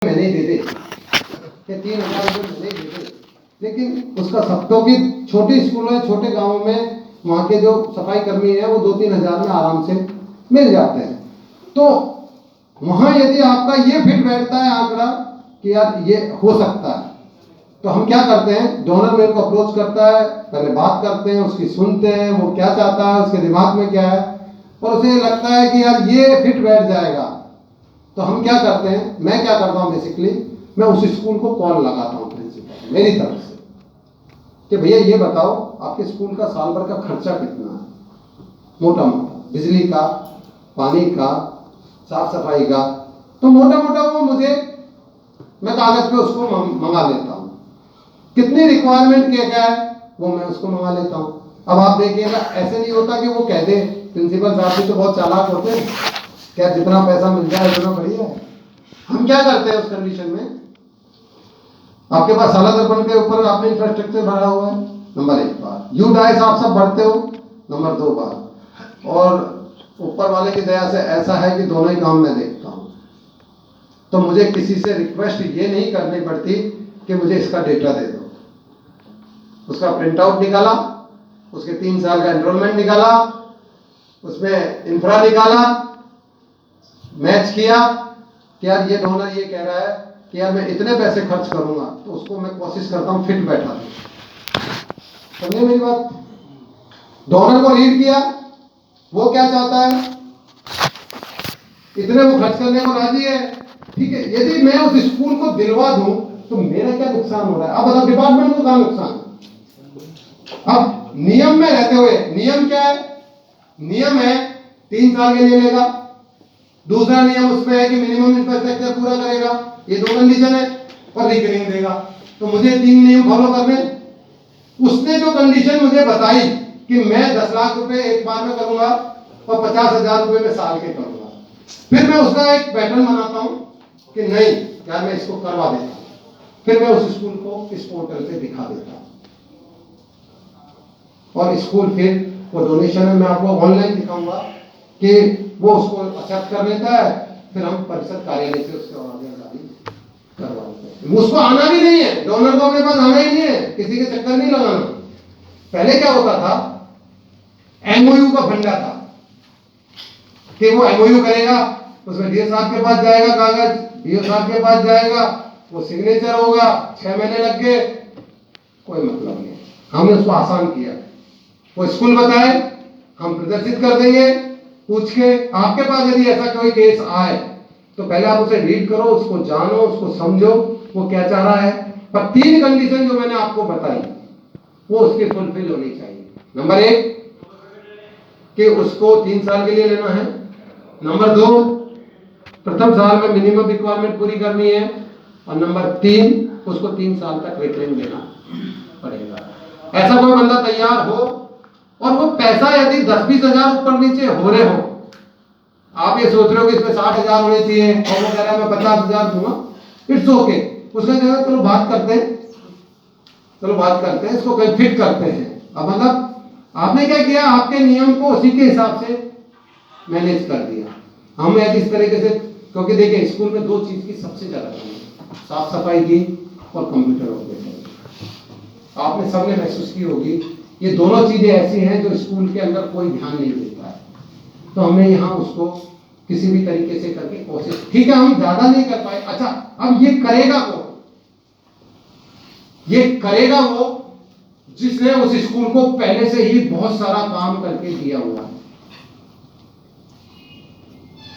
महीने दे दे कि 3,000 रुपये महीने दे दे, लेकिन उसका सबको की छोटे स्कूलों में, छोटे गांवों में वहाँ के जो सफाई कर्मी हैं वो 2-3 हज़ार में आराम से मिल जाते हैं। तो वहाँ यदि आपका ये फिट बैठता है आंकड़ा कि यार ये हो सकता है, तो हम क्या करते हैं, डोनर मेरे को अप्रोच करता है, पहले बात करते हैं, उसकी सुनते हैं, वो क्या चाहता है, उसके दिमाग में क्या है, और उसे लगता है कि यार ये फिट बैठ जाएगा, तो हम क्या करते हैं, मैं क्या करता हूँ बेसिकली, मैं उस स्कूल को कॉल लगाता हूँ प्रिंसिपल मेरी तरफ से कि भैया ये बताओ आपके स्कूल का साल भर का खर्चा कितना है, मोटा मोटा बिजली का, पानी का, साफ सफाई का, तो मोटा मोटा वो मुझे, मैं कागज पे उसको मंगा लेता हूँ, कितनी रिक्वायरमेंट क्या है वो मैं उसको मंगा लेता हूँ। अब आप देखिएगा ऐसे नहीं होता कि वो कह दे, प्रिंसिपल साहब भी तो बहुत चालाक होते हैं, क्या जितना पैसा मिल जाए उतना बढ़िया है। हम क्या करते हैं उस कंडीशन में, आपके पास साला दर्पण के ऊपर आपने इंफ्रास्ट्रक्चर भरा हुआ है, नंबर 1 बार, यू डाइस आप सब भरते हो, नंबर 2 बार, और ऊपर वाले की दया से ऐसा है कि दोनों ही काम मैं देखता हूँ, तो मुझे किसी से रिक्वेस्ट ये नहीं करनी पड़ती कि मुझे इसका डेटा दे दो। उसका प्रिंट आउट निकाला, उसके 3 साल का एनरोलमेंट निकाला, उसमें इंफ्रा निकाला, मैच किया कि यार ये डोनर ये कह रहा है कि यार मैं इतने पैसे खर्च करूंगा, तो उसको मैं कोशिश करता हूं फिट बैठा दूं। समझे मेरी बात? डोनर को रीड किया, वो क्या चाहता है, इतने वो खर्च करने को राजी है, ठीक है। यदि मैं उस स्कूल को दिलवा दूं तो मेरा क्या नुकसान हो रहा है? अब बताओ डिपार्टमेंट को क्या नुकसान? अब नियम में रहते हुए, नियम क्या है, नियम है 3 साल के लिए लेगा, दूसरा नियम उसमें है कि मिनिमम इंफ्रास्ट्रक्चर पूरा करेगा, ये 2 कंडीशन है, और रिकरिंग देगा, तो मुझे 3 नियम फॉलो करने। उसने जो कंडीशन मुझे बताई कि मैं 10 लाख रुपए एक बार में करूंगा और 50,000 रुपए में साल के करूंगा, फिर मैं उसका एक पैटर्न बनाता हूं कि नहीं यार मैं इसको करवा देता हूं, फिर मैं उस स्कूल को इस पोर्टल पे दिखा देता हूं, और स्कूल फिर वो डोनेशन है, मैं आपको ऑनलाइन दिखाऊंगा कि वो उसको एक्सेप्ट कर लेता है, फिर हम परिषद कार्यालय से उसके आज्ञाकारी करवाते हैं। उसको आना भी नहीं है, डोनर को अपने पास आना ही नहीं है, किसी के चक्कर नहीं लगाना। पहले क्या होता था, एमओयू का फंडा था कि वो एमओयू करेगा, उसमें डीओ साहब के पास जाएगा कागज, डीओ साहब के पास जाएगा, वो सिग्नेचर होगा, 6 महीने लग गए, कोई मतलब नहीं। हमने उसको आसान किया, वो स्कूल बताए हम प्रदर्शित कर देंगे, पूछ के आपके पास यदि ऐसा कोई केस आए तो पहले आप उसे रीड करो, उसको जानो, उसको समझो वो क्या चाह रहा है, पर 3 कंडीशन जो मैंने आपको बताई वो उसके फुलफिल होनी चाहिए। नंबर 1 कि उसको 3 साल के लिए लेना है, नंबर 2 प्रथम साल में मिनिमम रिक्वायरमेंट पूरी करनी है, और नंबर 3 उसको 3 साल तक रिकरिंग देना पड़ेगा। ऐसा कोई बंदा तैयार हो, और वो पैसा यदि 10-20 हजार ऊपर नीचे हो रहे हो, आप ये सोच रहे हो कि इसमें 60,000 होने चाहिए और वो कह रहा है मैं 50,000 दूंगा, इट्स ओके, उसका कहना चलो बात करते हैं, चलो बात करते हैं, इसको कहीं फिट करते हैं। अब मतलब आपने क्या किया, आपके नियम को उसी के हिसाब से मैनेज कर दिया। हमें इस तरीके से, क्योंकि देखिए स्कूल में 2 चीज की सबसे ज्यादा कमी है, साफ सफाई की और कंप्यूटर ऑपरेशन। आपने सबने महसूस की होगी, ये दोनों चीजें ऐसी हैं जो स्कूल के अंदर कोई ध्यान नहीं देता है, तो हमने यहाँ उसको किसी भी तरीके से करके कोशिश, ठीक है हम ज्यादा नहीं कर पाए, अच्छा अब ये करेगा कौन? ये करेगा वो जिसने उस स्कूल को पहले से ही बहुत सारा काम करके दिया हुआ है।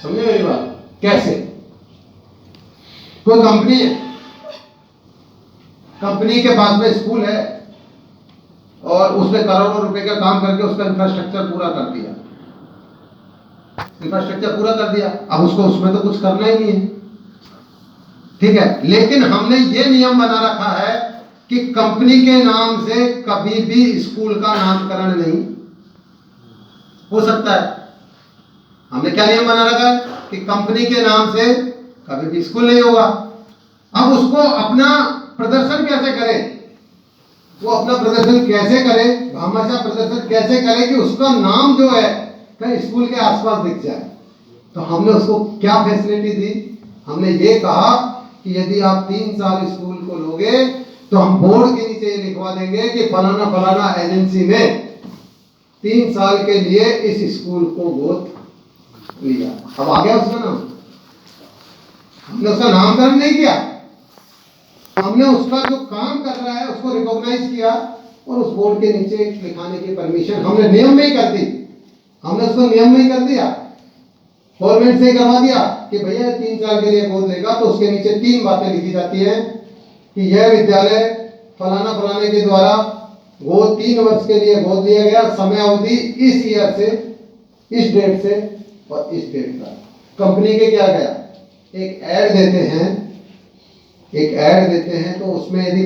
समझे मेरी बात? कैसे? कोई कंपनी है, कंपनी के पास में स्कूल है और उसने करोड़ों रुपए का काम करके उसका इंफ्रास्ट्रक्चर पूरा कर दिया, इंफ्रास्ट्रक्चर पूरा कर दिया, अब उसको उसमें तो कुछ करना ही नहीं है, ठीक है। लेकिन हमने ये नियम बना रखा है कि कंपनी के नाम से कभी भी स्कूल का नामकरण नहीं हो सकता है। हमने क्या नियम बना रखा है कि कंपनी के नाम से कभी भी स्कूल नहीं होगा। अब उसको अपना प्रदर्शन कैसे करे, वो अपना प्रदर्शन कैसे करे, भामाशाह प्रदर्शन कैसे करे कि उसका नाम जो है कहीं स्कूल के आसपास दिख जाए। तो हमने उसको क्या फैसिलिटी दी, हमने ये कहा कि यदि आप 3 साल स्कूल को लोगे तो हम बोर्ड के नीचे ये लिखवा देंगे कि फलाना फलाना एजेंसी ने 3 साल के लिए इस स्कूल को गोद लिया। अब आ गया उसका नाम, हमने उसका नामकरण नहीं किया, हमने उसका जो काम कर रहा है उसको रिकॉग्नाइज किया और उस बोर्ड के नीचे लिखाने की परमिशन हमने नियम में ही कर दी। हमने उसको नियम में ही कर दिया, गवर्नमेंट से करवा दिया कि भैया 3 साल के लिए गोद लेगा तो उसके नीचे 3 बातें लिखी जाती है कि यह विद्यालय फलाना फलाने के द्वारा गोद 3 वर्ष के लिए गोद लिया गया, समय अवधि इस ईयर से, इस डेट से और इस डेट का। कंपनी के क्या गया, एक ऐड देते हैं तो उसमें यदि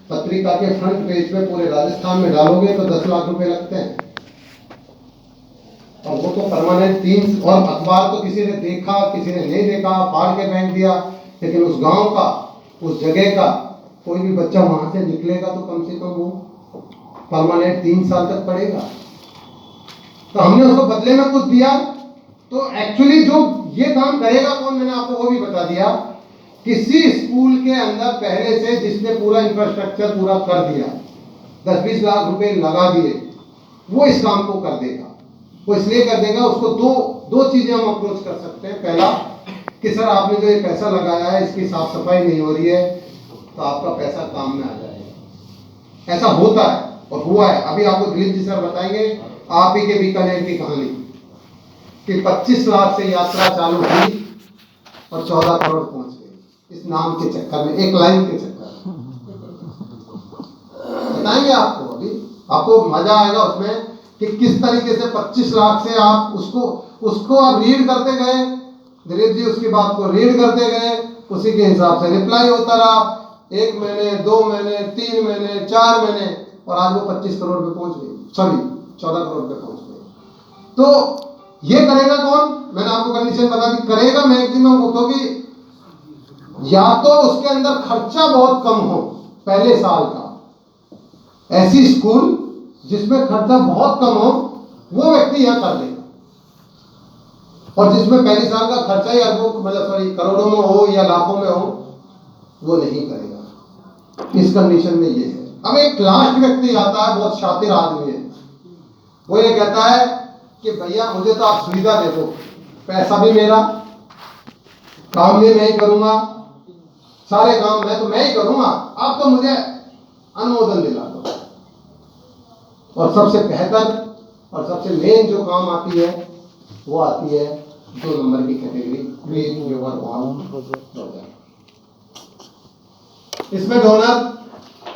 पत्रिका के फ्रंट पेज पे पूरे राजस्थान में डालोगे तो 10 लाख रुपए लगते हैं, और वो तो परमानेंट 3। और अखबार तो किसी ने देखा किसी ने नहीं देखा, फाड़ के फेंक दिया, लेकिन उस गांव का, उस जगह का कोई भी बच्चा वहां से निकलेगा तो कम से कम वो परमानेंट 3 साल तक पढ़ेगा। तो हमने उसको बदले में कुछ दिया, तो एक्चुअली जो ये काम करेगा कौन, मैंने आपको वो भी बता दिया। किसी स्कूल के अंदर पहले से जिसने पूरा इंफ्रास्ट्रक्चर पूरा कर दिया, 10-20 लाख रुपए लगा दिए, वो इस काम को कर देगा। वो इसलिए कर देगा, उसको दो चीजें हम अप्रोच कर सकते हैं। पहला कि सर आपने जो ये पैसा लगाया है इसकी साफ सफाई नहीं हो रही है, तो आपका पैसा काम में आ जाएगा। ऐसा होता है और हुआ है। अभी आपको दिलीप जी सर बताएंगे आप ही के बीकानेर की कहानी कि 25 लाख से यात्रा चालू हुई और 14 करोड़ पहुंच गई इस नाम के चक्कर में, एक लाइन के चक्कर में। बताएंगे आपको, अभी आपको मजा आएगा उसमें कि किस तरीके से 25 लाख से आप उसको आप रीड करते गए, दिलीप जी उसकी बात को रीड करते गए, उसी के हिसाब से रिप्लाई होता रहा। 1 महीने, 2 महीने, 3 महीने, 4 महीने, और आज वो 25 करोड़ पे पहुंच गई, सॉरी 14 करोड़ पे पहुंच गई। तो ये करेगा कौन, मैंने आपको कंडीशन बता दी, करेगा मैक्सिमम वो, क्योंकि या तो उसके अंदर खर्चा बहुत कम हो पहले साल का, ऐसी स्कूल जिसमें खर्चा बहुत कम हो वो व्यक्ति यह कर देगा, और जिसमें पहले साल का खर्चा ही अरबों, मतलब सॉरी करोड़ों में हो या लाखों में हो, वो नहीं करेगा। इस कंडीशन में ये है। अब एक लास्ट व्यक्ति आता है, बहुत शातिर आदमी है, वो ये कहता है कि भैया मुझे तो आप सुविधा दे दो, पैसा भी मेरा, काम भी मैं ही करूंगा, सारे काम मैं ही करूंगा, आप तो मुझे अनुमोदन दिला दो। और सबसे बेहतर और सबसे मेन जो काम आती है वो आती है 2 नंबर की कैटेगरी, इसमें डोनर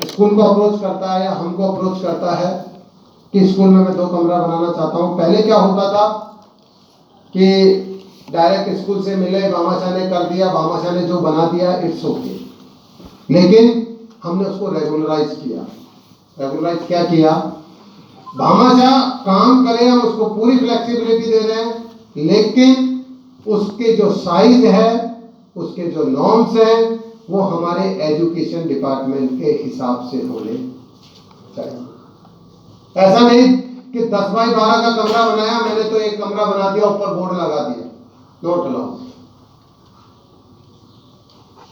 स्कूल को अप्रोच करता है या हमको अप्रोच करता है कि स्कूल में मैं 2 कमरा बनाना चाहता हूं। पहले क्या होता था कि डायरेक्ट स्कूल से मिले, भामाशाह ने कर दिया, भामाशाह ने जो बना दिया इट्स ओके, लेकिन हमने उसको रेगुलराइज किया। रेगुलराइज क्या किया, भामाशाह काम करे, हम उसको पूरी फ्लेक्सिबिलिटी दे रहे हैं, लेकिन उसके जो साइज है, उसके जो नॉर्म्स हैं, वो हमारे एजुकेशन डिपार्टमेंट के हिसाब से होने चाहिए। ऐसा नहीं कि 10 बाई 12 का कमरा बनाया, मैंने तो एक कमरा बना दिया, ऊपर बोर्ड लगा दिया, नोट अलाउड।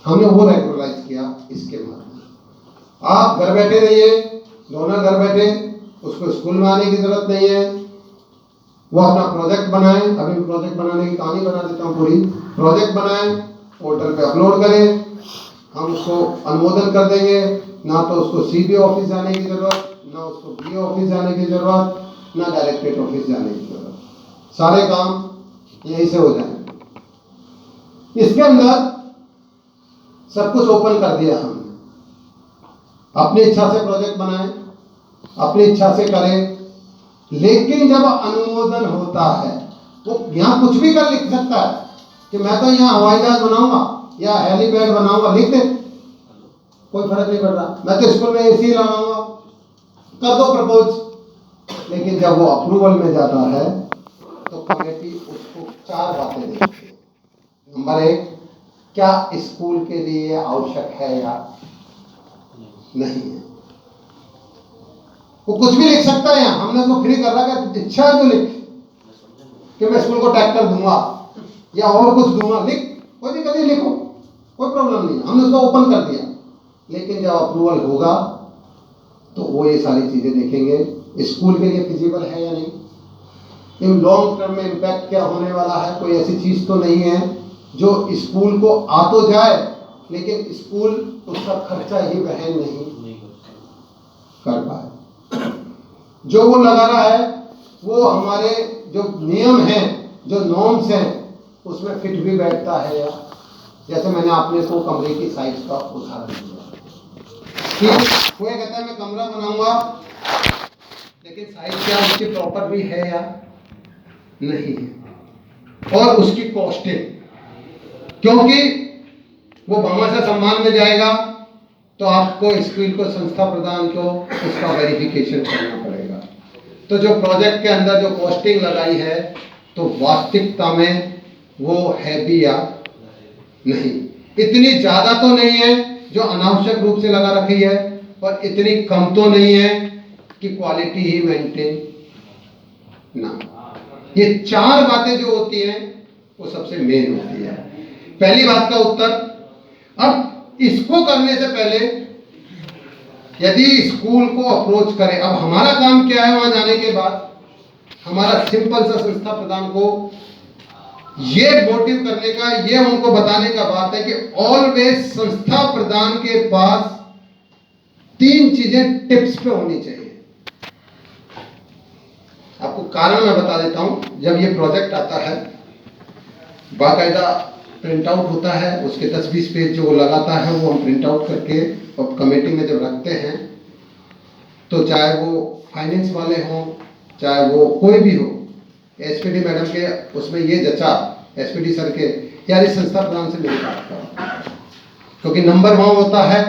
हमने वो रेगुलराइज किया इसके माध्यम। आप घर बैठे रहिए, दोनों घर बैठे, उसको स्कूल में आने की जरूरत नहीं है, वो अपना प्रोजेक्ट बनाए। अभी मैं प्रोजेक्ट बनाने की कहानी बना देता हूँ पूरी। प्रोजेक्ट बनाए, पोर्टल पे अपलोड करें, हम उसको अनुमोदन कर देंगे। ना तो उसको सीबी ऑफिस जाने की जरूरत, ना उसको बीओ ऑफिस जाने की जरूरत, ना डायरेक्टरेट ऑफिस जाने की जरूरत, सारे काम यहीं से हो जाएंगे। इसके अंदर सब कुछ ओपन कर दिया हमने। अपनी इच्छा से प्रोजेक्ट बनाए, अपनी इच्छा से करें, लेकिन जब अनुमोदन होता है, वो यहाँ कुछ भी कर लिख सकता है कि मैं तो यहाँ हवाई जहाज बनाऊंगा या हेलीपैड बनाऊंगा, लिख दे, कोई फर्क नहीं पड़ रहा। मैं तो स्कूल में एसी लगाऊंगा, कर दो प्रपोज। लेकिन जब वो अप्रूवल में जाता है तो कमेटी उसको 4 बातें देखती है। नंबर 1, क्या स्कूल के लिए आवश्यक है या नहीं है। वो कुछ भी लिख सकता है, यहाँ हमने उसको फ्री कर रखा है, इच्छा है जो लिख, कि मैं स्कूल को ट्रैक्टर दूंगा या और कुछ दूंगा, लिख, कोई दिक्कत नहीं, लिखो। कोई प्रॉब्लम नहीं है, हमने उसको ओपन कर दिया। लेकिन जब अप्रूवल होगा तो वो ये सारी चीजें देखेंगे स्कूल के लिए फिजिबल है या नहीं, इन लॉन्ग टर्म में इम्पैक्ट क्या होने वाला है। कोई ऐसी चीज तो नहीं है जो स्कूल को आ तो जाए लेकिन स्कूल उसका खर्चा ही वहन नहीं कर पाए। जो वो लगा रहा है वो हमारे जो नियम हैं, जो नॉर्म्स हैं, उसमें फिट भी बैठता है या, जैसे मैंने आपने को कमरे की साइज का उदाहरण दिया कि वो ये कहता है मैं कमरा बनाऊंगा लेकिन साइज क्या उसकी प्रॉपर भी है या नहीं है, और उसकी कॉस्टिंग, क्योंकि वो भामाशाह सम्मान में जाएगा तो आपको स्कूल को, संस्था प्रदान को उसका वेरिफिकेशन करना पड़ेगा। तो जो प्रोजेक्ट के अंदर जो कॉस्टिंग लगाई है तो वास्तविकता में वो है भी या नहीं, इतनी ज्यादा तो नहीं है जो अनावश्यक रूप से लगा रखी है, और इतनी कम तो नहीं है कि क्वालिटी ही मेंटेन ना। ये चार बातें जो होती हैं वो सबसे मेन होती है। पहली बात का उत्तर, अब इसको करने से पहले यदि स्कूल को अप्रोच करें, अब हमारा काम क्या है वहां जाने के बाद, हमारा सिंपल सा संस्था प्रधान को ये मोटिव करने का, ये उनको बताने का बात है कि ऑलवेज संस्था प्रधान के पास तीन चीजें टिप्स पे होनी चाहिए। आपको कारण मैं बता देता हूं। जब ये प्रोजेक्ट आता है बाकायदा प्रिंट आउट होता है, उसके 10-20 पेज जो लगाता है वो हम प्रिंट आउट करके और कमेटी में जब रखते हैं तो चाहे वो फाइनेंस वाले हों, चाहे वो कोई भी हो, एसपीडी मैडम के उसमें ये जचा, एसपीडी सर के, यार इस संस्था प्रधान से मेरी बात करो, क्योंकि नंबर वहां होता है,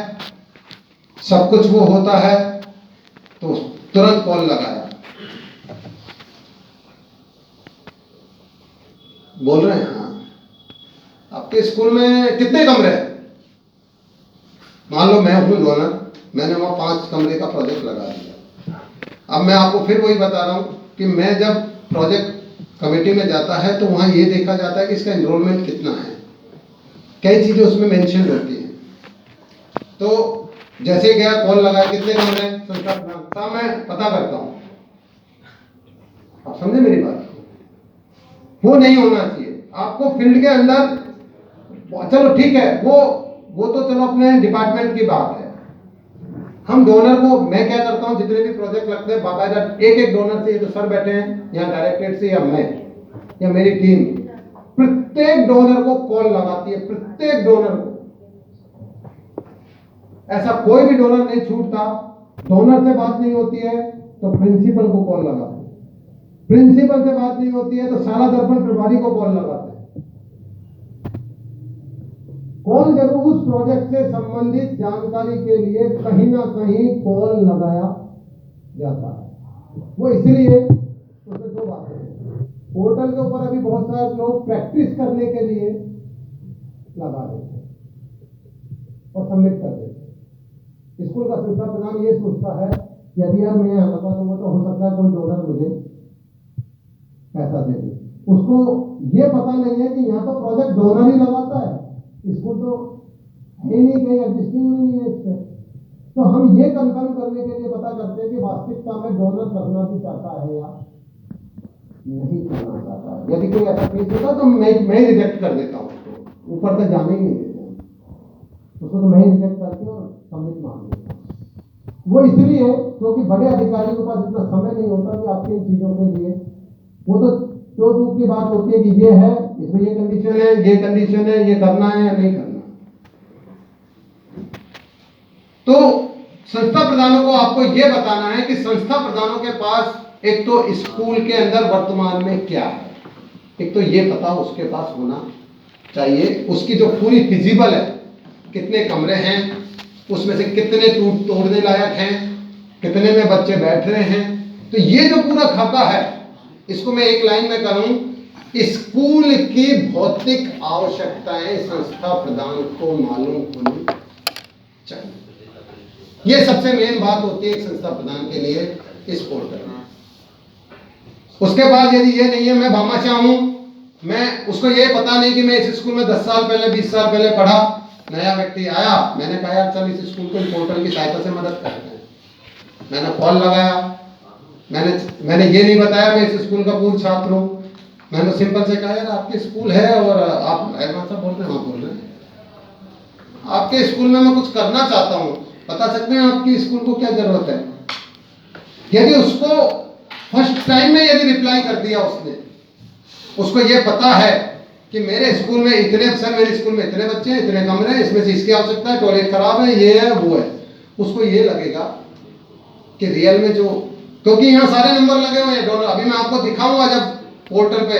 सब कुछ वो होता है, तो तुरंत कॉल लगाया। बोल रहे हैं हाँ, आपके स्कूल में कितने कमरे हैं? मान लो मैं हूं डोनर, मैंने वहां 5 कमरे का प्रोजेक्ट लगा दिया। अब मैं आपको फिर वही बता रहा हूं कि मैं जब प्रोजेक्ट कमेटी में जाता है तो वहां ये देखा जाता है कि इसका एनरोलमेंट कितना है, कई चीजें उसमें मेंशन होती हैं। तो जैसे गया कॉल लगाया, कितने कमरे संस्था प्रधान, मैं पता करता हूं। आप समझे मेरी बात? वो नहीं होना चाहिए आपको फील्ड के अंदर। चलो ठीक है, वो तो चलो अपने डिपार्टमेंट की बात है। हम डोनर को, मैं क्या करता हूं, जितने भी प्रोजेक्ट लगते हैं बाकायदा एक डोनर से, ये तो सर बैठे हैं या डायरेक्टरेट से या मैं या मेरी टीम, प्रत्येक डोनर को कॉल लगाती है, प्रत्येक डोनर को। ऐसा कोई भी डोनर नहीं छूटता। डोनर से बात नहीं होती है तो प्रिंसिपल को कॉल लगाते हैं, प्रिंसिपल से बात नहीं होती है तो शाला दर्पण प्रभारी को कॉल लगाते हैं। कॉल जरूर उस प्रोजेक्ट से संबंधित जानकारी के लिए कहीं ना कहीं कॉल लगाया जाता है। वो इसलिए, उसमें 2 बातें हैं। पोर्टल के ऊपर अभी बहुत सारे लोग प्रैक्टिस करने के लिए लगा देते हैं और सबमिट कर देते हैं। स्कूल का संस्था प्रधान ये सोचता है यदि यार मैं लगा दूंगा तो हो सकता है कोई डोनर मुझे पैसा दे दे। उसको ये पता नहीं है कि यहाँ तो प्रोजेक्ट डोनर ही लगाता है, स्कूल तो है नहीं, कहीं एग्जिस्टिंग नहीं है इससे। तो हम ये कंफर्म करने के लिए पता करते हैं कि वास्तविकता में डोनर करना भी चाहता है या नहीं करना चाहता है। यदि कोई ऐसा केस होता तो मैं रिजेक्ट कर देता हूँ, उसको ऊपर तक जाने ही नहीं देता, उसको तो मैं रिजेक्ट करके और सबमिट मांग देता हूँ। वो इसलिए क्योंकि बड़े अधिकारियों के पास इतना समय नहीं होता कि आपकी इन चीजों के लिए, वो तो दूर की बात होती है कि ये है, इसमें ये कंडीशन है, ये कंडीशन है, ये करना है या नहीं करना। तो संस्था प्रधानों को आपको यह बताना है कि संस्था प्रधानों के पास एक तो स्कूल के अंदर वर्तमान में क्या है, एक तो ये पता उसके पास होना चाहिए, उसकी जो पूरी फिजिबल है, कितने कमरे हैं, उसमें से कितने तोड़ने लायक हैं, कितने में बच्चे बैठ रहे हैं। तो ये जो पूरा खाका है, इसको मैं एक लाइन में करूं, स्कूल की भौतिक आवश्यकताएं संस्था प्रधान को मालूम होनी चाहिए। यह सबसे मेन बात होती है एक संस्था प्रधान के लिए इस पोर्टल में। उसके बाद यदि ये नहीं है, मैं भामाशाह हूं, मैं उसको ये पता नहीं कि मैं इस स्कूल में 10 साल पहले 20 साल पहले पढ़ा, नया व्यक्ति आया, मैंने कहा यार चल इस स्कूल को पोर्टल की सहायता से मदद करते हैं। मैंने कॉल लगाया, मैंने ये नहीं बताया मैं इस स्कूल का पूर्व छात्र हूँ। मैंने सिंपल से कहा यार आपके स्कूल है और आप एडवांस साहब बोल रहे हैं, हाँ बोल रहे हैं, आपके स्कूल में मैं कुछ करना चाहता हूँ, बता सकते हैं आपकी स्कूल को क्या जरूरत है। यदि उसको फर्स्ट टाइम में यदि रिप्लाई कर दिया उसने, उसको ये पता है कि मेरे स्कूल में इतने, सर मेरे स्कूल में इतने बच्चे हैं, इतने कमरे हैं, इसमें से इसकी आवश्यकता है, टॉयलेट खराब है, ये है वो है, उसको ये लगेगा कि रियल में जो, क्योंकि यहाँ सारे नंबर लगे हुए हैं डोनर, अभी मैं आपको दिखाऊंगा जब पोर्टल पे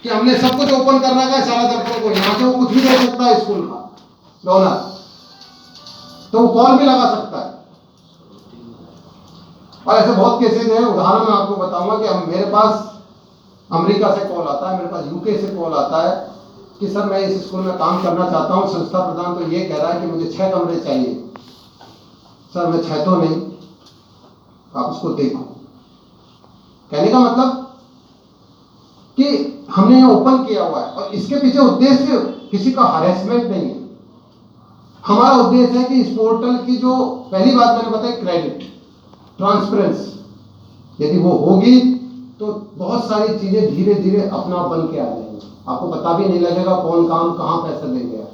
कि हमने सब कुछ ओपन कर रखा है सारा दफ्तर को, यहाँ से वो कुछ भी दे सकता है स्कूल का डोनर, तो वो कॉल भी लगा सकता है। और ऐसे बहुत केसेज हैं, उदाहरण मैं आपको बताऊंगा कि मेरे पास अमेरिका से कॉल आता है, मेरे पास यूके से कॉल आता है कि सर मैं इस स्कूल में काम करना चाहता हूँ, संस्था प्रधान तो ये कह रहा है कि मुझे 6 कमरे चाहिए। सर मैं 6 तो नहीं, आप उसको देखो। कहने का मतलब कि हमने यहाँ ओपन किया हुआ है और इसके पीछे उद्देश्य किसी का हरेसमेंट नहीं है। हमारा उद्देश्य है कि इस पोर्टल की जो पहली बात मैंने बताई क्रेडिट, ट्रांसपेरेंसी, यदि वो होगी तो बहुत सारी चीजें धीरे धीरे अपना बन के आ जाएंगी, आपको पता भी नहीं लगेगा कौन काम कहाँ पैसा दे गया।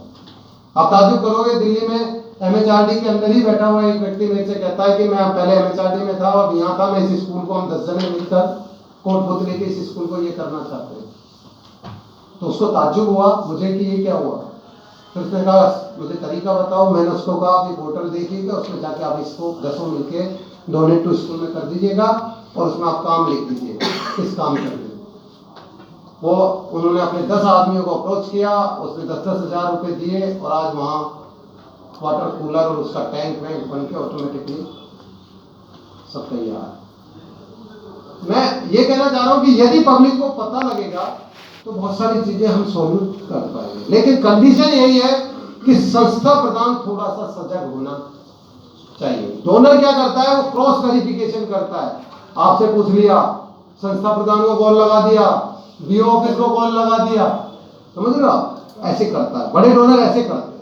आप ताजुब करोगे, दिल्ली में एमएचआरडी के अंदर ही बैठा हुआ एक व्यक्ति मेरे से कहता है कि मैं पहले एमएचआरडी में था और यहाँ था, मैं इस स्कूल को हम 10 जने मिलकर कोट बुत लेके इस स्कूल को ये करना चाहते हैं। तो उसको ताजुब हुआ मुझे कि ये क्या हुआ, फिर उसने कहा मुझे तरीका बताओ। मैंने उसको कहा कि पोर्टल देखिएगा, उसमें जाके आप इसको 10 मिलके डोनेट टू स्कूल में कर दीजिएगा और उसमें आप काम लिख दीजिएगा, किस काम कर दीजिए। वो उन्होंने अपने 10 आदमियों को अप्रोच किया, उसने 10-10 हज़ार रुपये दिए और आज वहाँ वाटर कूलर और उसका टैंक वैंक बन के ऑटोमेटिकली सब तैयार। मैं ये कहना चाह रहा हूँ कि यदि पब्लिक को पता लगेगा तो बहुत सारी चीजें हम सॉल्व कर पाएंगे, लेकिन कंडीशन यही है कि संस्था प्रधान थोड़ा सा सजग होना चाहिए। डोनर क्या करता है, वो क्रॉस वेरिफिकेशन करता है, आपसे पूछ लिया, संस्था प्रधान को कॉल लगा दिया, बीओ ऑफिस को कॉल लगा दिया, समझ रहे हो, ऐसे करता है, बड़े डोनर ऐसे करते हैं।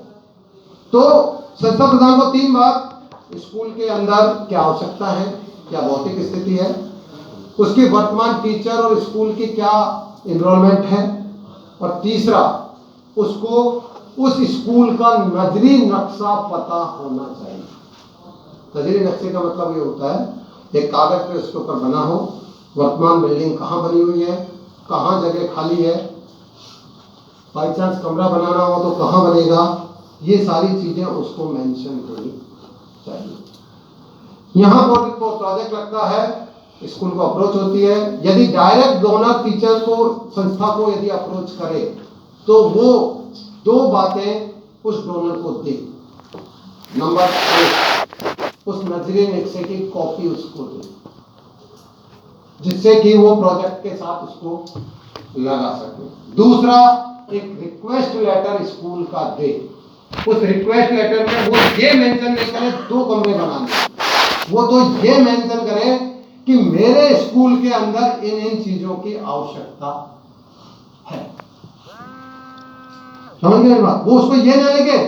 तो संस्था प्रधान को 3 बात, स्कूल के अंदर क्या आवश्यकता है, क्या भौतिक स्थिति है, उसकी वर्तमान टीचर और स्कूल की क्या एनरोलमेंट है, और तीसरा उसको उस स्कूल का नजरी नक्शा पता होना चाहिए। नजरी नक्शे का मतलब ये होता है एक कागज पे उसके ऊपर बना हो, वर्तमान बिल्डिंग कहाँ बनी हुई है, कहाँ जगह खाली है, बाई चांस कमरा बनाना हो तो कहाँ बनेगा, ये सारी चीजें उसको मेंशन होनी चाहिए। यहाँ प्रोजेक्ट लगता है, स्कूल को अप्रोच होती है, यदि डायरेक्ट डोनर टीचर को, संस्था को यदि अप्रोच करे तो वो 2 बातें उस डोनर को दे। नंबर 1, उस नजरी नक्शे की कॉपी उसको दे, जिससे कि वो प्रोजेक्ट के साथ उसको लगा सके। दूसरा, एक रिक्वेस्ट लेटर स्कूल का दे। उस रिक्वेस्ट लेटर में वो ये मेंशन नहीं करे 2 कमरे बनाने, वो तो ये मेंशन करे कि मेरे स्कूल के अंदर इन चीजों की आवश्यकता है। समझ गए बात? वो उसको ये ना लिखे।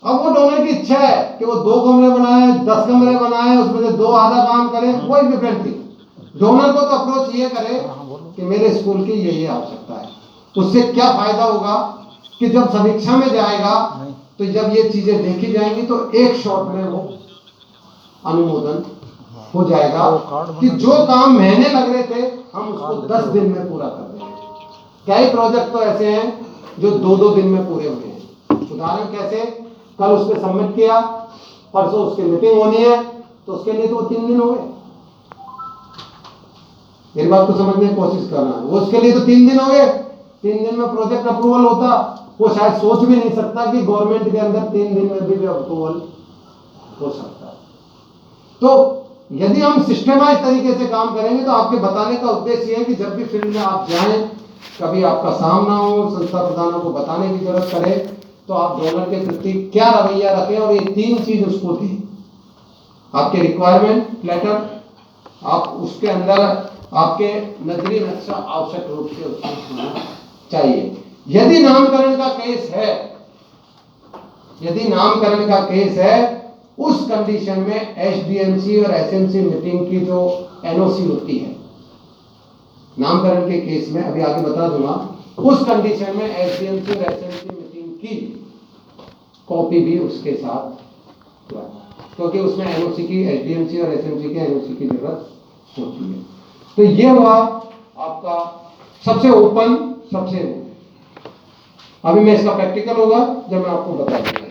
अब वो डोनर की इच्छा है कि वो 2 कमरे बनाए, 10 कमरे बनाए, उसमें से 2 आधा काम करे, कोई डिफरेंट थी। डोनर को तो अप्रोच ये करे कि मेरे स्कूल की ये आवश्यकता है। उससे क्या फायदा होगा कि जब समीक्षा में जाएगा तो जब ये चीजें देखी जाएंगी तो एक शॉट में वो अनुमोदन हो जाएगा कि जो काम महीने लग रहे थे हम उसको 10 दिन में पूरा कर देंगे। कई प्रोजेक्ट तो ऐसे हैं जो 2-2 दिन में पूरे हुए हैं। उदाहरण कैसे, कल उसने सबमिट किया, परसों उसकी मीटिंग होनी है, तो उसके लिए तो 3 दिन हो गए। मेरी बात को समझने की कोशिश करना, वो उसके लिए तो 3 दिन हो गए। 3 दिन में प्रोजेक्ट अप्रूवल होता, वो शायद सोच भी नहीं सकता कि गवर्नमेंट के अंदर 3 दिन में भी अप्रूवल हो सकता है। तो यदि हम सिस्टमाइज तरीके से काम करेंगे तो आपके बताने का उद्देश्य ये है कि जब भी फील्ड में आप जाएं, कभी आपका सामना हो, संस्था प्रधानों को बताने की जरूरत पड़े, तो आप डोनर के प्रति क्या रवैया रखें, और ये 3 चीज उसको दें। आपके रिक्वायरमेंट लेटर, आप उसके अंदर आपके नजरी नक्शा आवश्यक रूप से उसमें होना चाहिए। यदि नामकरण का केस है यदि नामकरण का केस है, उस कंडीशन में एसडीएमसी और एसएमसी मीटिंग की जो एनओसी होती है नामकरण के केस में, अभी आगे बता दूंगा, उस कंडीशन में एसडीएमसी और एसएमसी मीटिंग की कॉपी भी उसके साथ हुआ, क्योंकि उसमें एनओसी की, एसडीएमसी और एसएमसी के एनओसी की जरूरत होती है। तो ये हुआ आपका सबसे ओपन, सबसे अभी मैं इसका प्रैक्टिकल होगा जब मैं आपको बता दूंगा।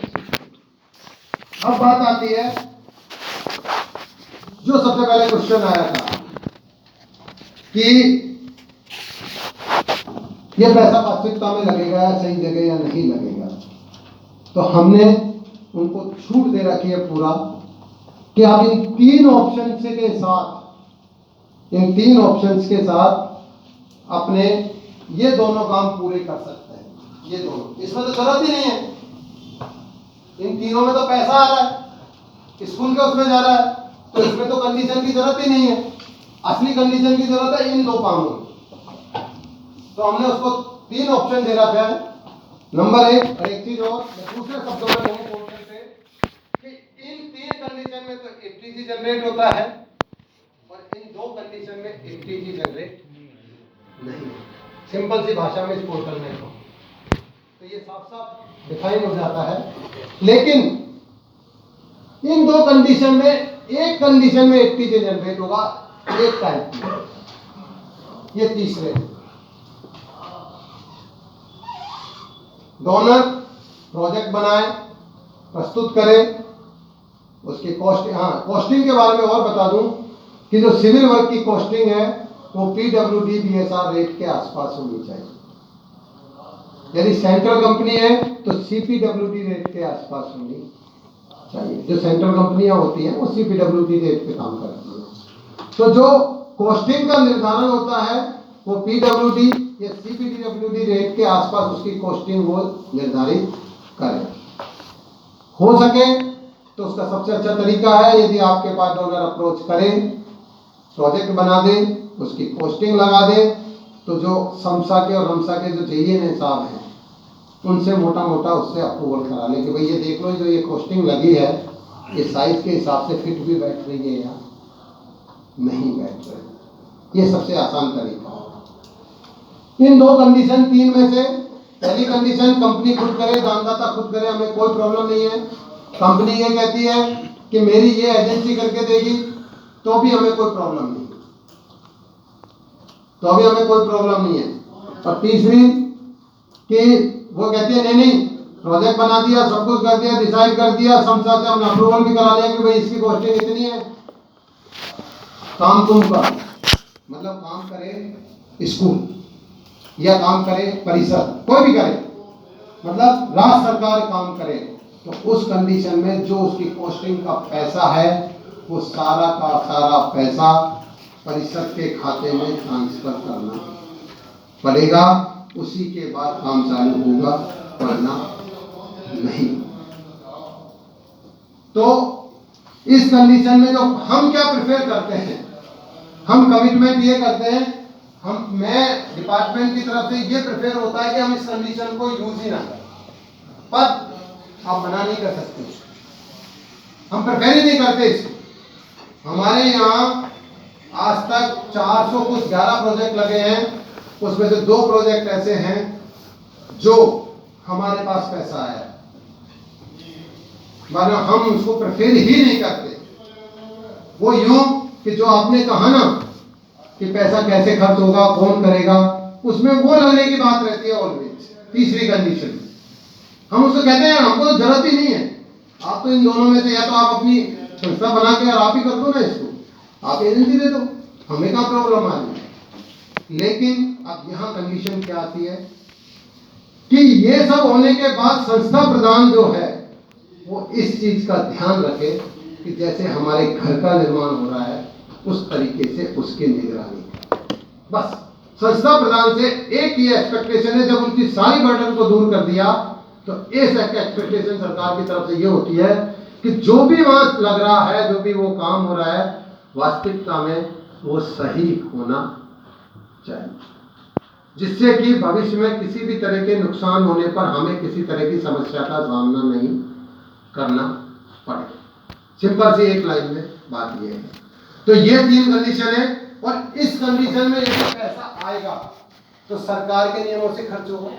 अब बात आती है जो सबसे पहले क्वेश्चन आया था कि ये पैसा वास्तविकता में लगेगा या सही जगह या नहीं लगेगा। तो हमने उनको छूट दे रखी है पूरा कि आप इन तीन ऑप्शन के साथ, इन तीन ऑप्शंस के साथ अपने ये दोनों काम पूरे कर सकते हैं। ये दोनों, इसमें तो जरूरत ही नहीं है, इन तीनों में तो पैसा आ रहा है, स्कूल के उसमें जा रहा है, तो इसमें तो कंडीशन की जरूरत ही नहीं है। असली कंडीशन की जरूरत है इन दो कामों में। तो हमने उसको तीन ऑप्शन दे रखा है। नंबर एक, और एक चीज और दूसरे शब्दों में कहूं क्वेश्चन से कि इन तीन कंडीशन में तो एटीजी जनरेट होता है और इन दो कंडीशन में एटीजी जनरेट नहीं। सिंपल सी भाषा में इस पोर्टल में तो ये साफ साफ डिफाइन हो जाता है। लेकिन इन दो कंडीशन में एक कंडीशन में एटीजी जनरेट होगा, एक टाइप की, ये तीसरे डोनर प्रोजेक्ट बनाए, प्रस्तुत करें, उसकी कॉस्टिंग, हाँ कॉस्टिंग के बारे में और बता दूं कि जो सिविल वर्क की कॉस्टिंग है वो पीडब्ल्यूडी बीएसआर रेट के आसपास होनी चाहिए। यदि सेंट्रल कंपनी है तो सीपीडब्ल्यूडी रेट के आसपास होनी चाहिए। जो सेंट्रल कंपनियां होती हैं वो सीपीडब्ल्यूडी रेट पे काम करती हैं। तो जो कॉस्टिंग का निर्धारण होता है वो पीडब्ल्यूडी या सीपीडब्ल्यूडी रेट के आसपास उसकी कॉस्टिंग वो निर्धारित करें। हो सके तो उसका सबसे अच्छा तरीका है, यदि आपके पास डोनर अप्रोच करें, प्रोजेक्ट बना दे, उसकी कॉस्टिंग लगा दे, तो जो समसा के और हमसा के जो जेईएन साहब हैं उनसे मोटा मोटा उससे अप्रूवल करा ले कि भाई ये देख लो जो ये कॉस्टिंग लगी है ये साइज के हिसाब से फिट भी बैठ रही है या नहीं बैठ रही। ये सबसे आसान तरीका है। इन दो कंडीशन, तीन में से पहली कंडीशन कंपनी खुद करे, दानदाता खुद करे, हमें कोई प्रॉब्लम नहीं है। कंपनी ये कहती है कि मेरी ये एजेंसी करके देगी तो भी हमें कोई प्रॉब्लम नहीं, तो अभी हमें कोई प्रॉब्लम नहीं है। और तीसरी कि वो कहती है नहीं नहीं प्रोजेक्ट बना दिया, सब कुछ कर दिया, डिसाइड कर दिया, समझा से हमने अप्रूवल भी करा लिया कि भाई इसकी कॉस्टिंग इतनी है, काम तुम कर, मतलब काम करे स्कूल या काम करे परिषद, कोई भी करे, मतलब राज्य सरकार काम करे, तो उस कंडीशन में जो उसकी कॉस्टिंग का पैसा है वो सारा का सारा पैसा परिषद के खाते में ट्रांसफर करना पड़ेगा। उसी के बाद काम चालू होगा, वरना नहीं। तो इस कंडीशन में जो हम क्या प्रेफर करते हैं, हम कमिटमेंट ये करते हैं, मैं डिपार्टमेंट की तरफ से ये प्रेफर होता है कि हम इस कंडीशन को यूज ही ना करें, पर आप मना नहीं कर सकते, हम प्रेफर ही नहीं करते इसको। हमारे यहाँ आज तक 400 कुछ 11 प्रोजेक्ट लगे हैं, उसमें से 2 प्रोजेक्ट ऐसे हैं जो हमारे पास पैसा आया, वरना हम उसको प्रेफर ही नहीं करते। वो यूं कि जो आपने कहा ना कि पैसा कैसे खर्च होगा, कौन करेगा, उसमें वो लगने की बात रहती है ऑलवेज। तीसरी कंडीशन हम उसको कहते हैं हमको तो जरूरत ही नहीं है, आप तो इन दोनों में से या तो आप अपनी संस्था बना के और आप ही कर दो ना, इसको आप एजेंसी दे दो, हमें क्या प्रॉब्लम आ रही है। लेकिन अब यहाँ कंडीशन क्या आती है कि ये सब होने के बाद संस्था प्रधान जो है वो इस चीज का ध्यान रखे कि जैसे हमारे घर का निर्माण हो रहा है उस तरीके से उसकी निगरानी। बस संस्था प्रधान से एक ही एक्सपेक्टेशन है, जब उनकी सारी बर्डन को दूर कर दिया तो इस एक्सपेक्टेशन सरकार की तरफ से ये होती है कि जो भी वहां लग रहा है, जो भी वो काम हो रहा है, वास्तविकता में वो सही होना चाहिए, जिससे कि भविष्य में किसी भी तरह के नुकसान होने पर हमें किसी तरह की समस्या का सामना नहीं करना पड़ेगा। सिंपल सी एक लाइन में बात ये है। तो ये 3 कंडीशन है, और इस कंडीशन में यदि पैसा आएगा तो सरकार के नियमों से खर्च होगा,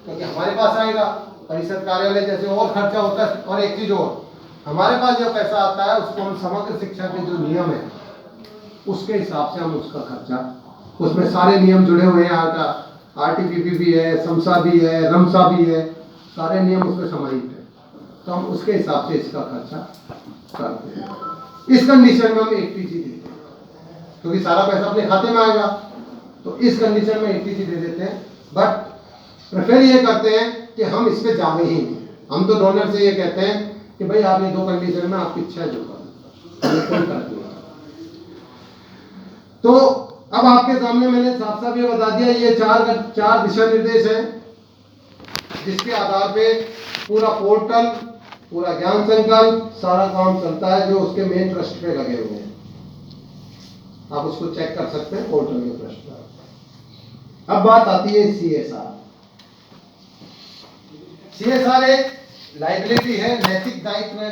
क्योंकि हमारे पास आएगा परिषद कार्यालय जैसे और खर्चा होता है। और एक चीज और, हमारे पास जो पैसा आता है उसको हम समग्र शिक्षा के जो नियम है उसके हिसाब से हम उसका खर्चा, उसमें सारे नियम जुड़े हुए हैं, यहाँ का आरटीपीपी भी है, समसा भी है, रमसा भी है, सारे नियम उसमें समाहित है, तो हम उसके हिसाब से इसका खर्चा करते हैं। इस कंडीशन में हम 80G देते हैं, क्योंकि सारा पैसा अपने खाते में आएगा, तो इस कंडीशन में 80G दे देते हैं। बट प्रेफर ये करते हैं कि हम इस पे जावे ही नहीं। हम तो डोनर से ये कहते हैं कि भाई आप ये 2 कंडीशन में आपकी इच्छा है जो करो। तो अब आपके सामने मैंने साफ साफ ये बता दिया, ये 4 दिशा निर्देश हैं जिसके आधार पे पूरा पोर्टल, पूरा ज्ञान संकल्प, सारा काम चलता है, जो उसके मेन ट्रस्ट पे लगे हुए हैं। आप उसको चेक कर सकते हैं पोर्टल के ट्रस्ट पर। अब बात आती है CSR। CSR एक लाइबिलिटी है, नैतिक दायित्व है